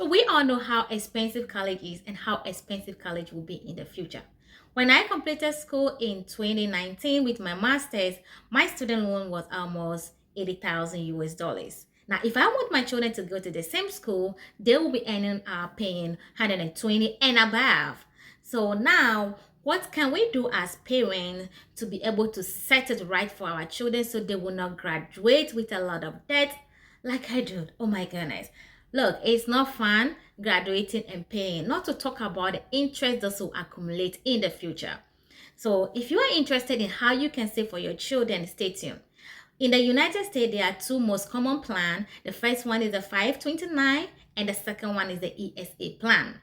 So we all know how expensive college is and how expensive college will be in the future. When I completed school in 2019 with my master's, my student loan was almost 80,000 US dollars. Now, if I want my children to go to the same school, they will be paying 120 and above. So now, what can we do as parents to be able to set it right for our children so they will not graduate with a lot of debt like I do? Oh my goodness. Look, it's not fun graduating and paying, not to talk about the interest that will accumulate in the future. So if you are interested in how you can save for your children, stay tuned. In the United States, there are two most common plans. The first one is the 529 and the second one is the ESA plan.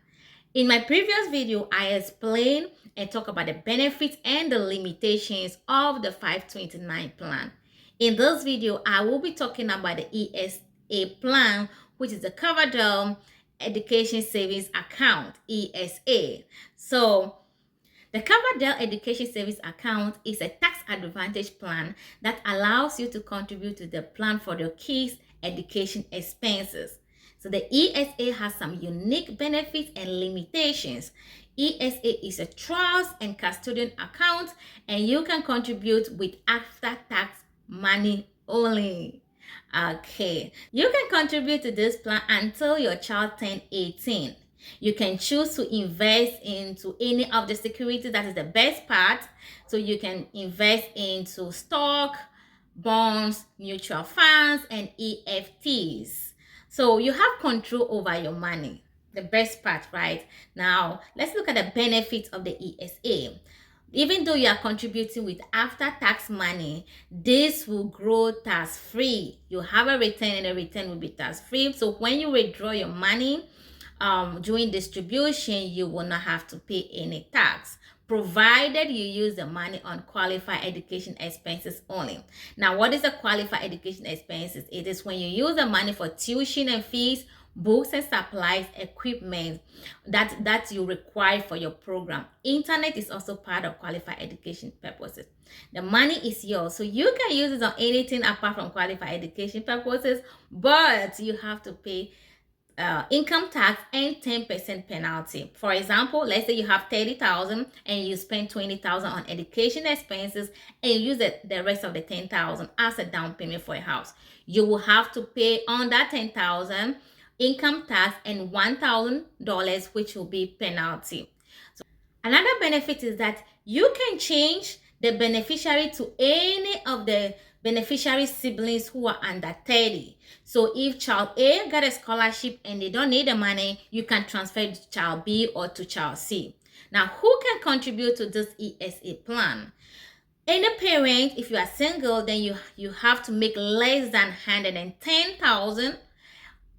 In my previous video, I explained and talk about the benefits and the limitations of the 529 plan. In this video, I will be talking about the ESA plan, which is the Coverdell Education Savings Account, ESA. So the Coverdell Education Savings Account is a tax advantage plan that allows you to contribute to the plan for your kids' education expenses. So the ESA has some unique benefits and limitations. ESA is a trust and custodian account, and you can contribute with after-tax money only. Okay, you can contribute to this plan until your child turns 18. You can choose to invest into any of the securities. That is the best part. So you can invest into stock, bonds, mutual funds, and EFTs. So you have control over your money. The best part, right? Now, let's look at the benefits of the ESA. Even though you are contributing with after-tax money, this will grow tax-free. You have a return and the return will be tax-free. So when you withdraw your money during distribution, you will not have to pay any tax, provided you use the money on qualified education expenses only. Now, what is a qualified education expenses? It is when you use the money for tuition and fees, books and supplies, equipment that you require for your program. Internet is also part of qualified education purposes. The money is yours, so you can use it on anything apart from qualified education purposes, but you have to pay income tax and 10% penalty. For example, let's say you have 30,000 and you spend 20,000 on education expenses and you use the rest of the 10,000 as a down payment for a house. You will have to pay on that 10,000 income tax and $1,000, which will be penalty. So another benefit is that you can change the beneficiary to any of the beneficiary siblings who are under 30. So if child A got a scholarship and they don't need the money, you can transfer to child B or to child C. Now, who can contribute to this ESA plan? Any parent, if you are single, then you have to make less than 110,000,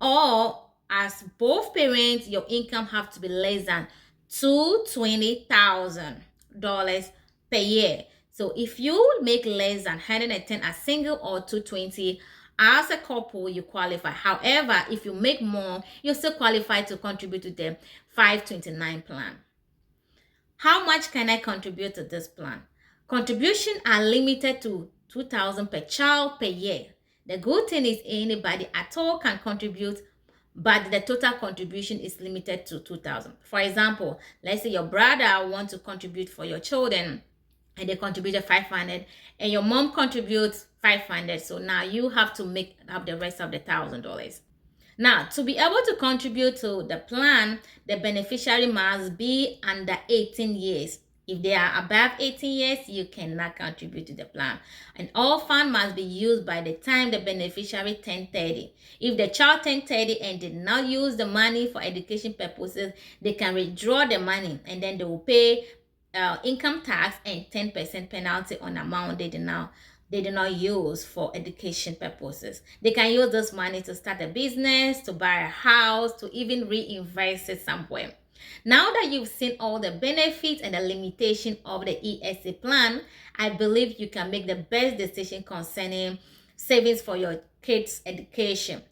or as both parents, your income have to be less than $220,000 per year. So if you make less than 110 as single or 220 as a couple, you qualify. However, if you make more, you're still qualified to contribute to the 529 plan. How much can I contribute to this plan? Contributions are limited to $2,000 per child per year. The good thing is anybody at all can contribute, but the total contribution is limited to $2,000. For example, let's say your brother wants to contribute for your children and they contributed $500 and your mom contributes $500. So now you have to make up the rest of the $1,000. Now, to be able to contribute to the plan, the beneficiary must be under 18 years. If they are above 18 years, you cannot contribute to the plan. And all funds must be used by the time the beneficiary turns 30. If the child turned 30 and did not use the money for education purposes, they can withdraw the money and then they will pay income tax and 10% penalty on amount they did not use for education purposes. They can use this money to start a business, to buy a house, to even reinvest it somewhere. Now that you've seen all the benefits and the limitation of the ESA plan, I believe you can make the best decision concerning savings for your kids' education.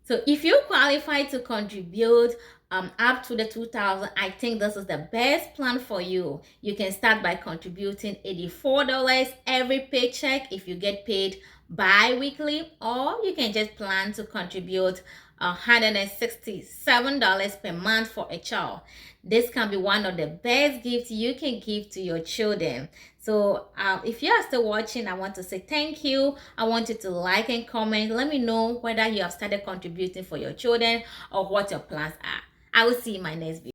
So if you qualify to contribute up to the 2,000, I think this is the best plan for you. You can start by contributing $84 every paycheck if you get paid bi-weekly, or you can just plan to contribute $167 per month for a child. This can be one of the best gifts you can give to your children. So if you are still watching, I want to say thank you. I want you to like and comment. Let me know whether you have started contributing for your children or what your plans are. I will see you in my next video.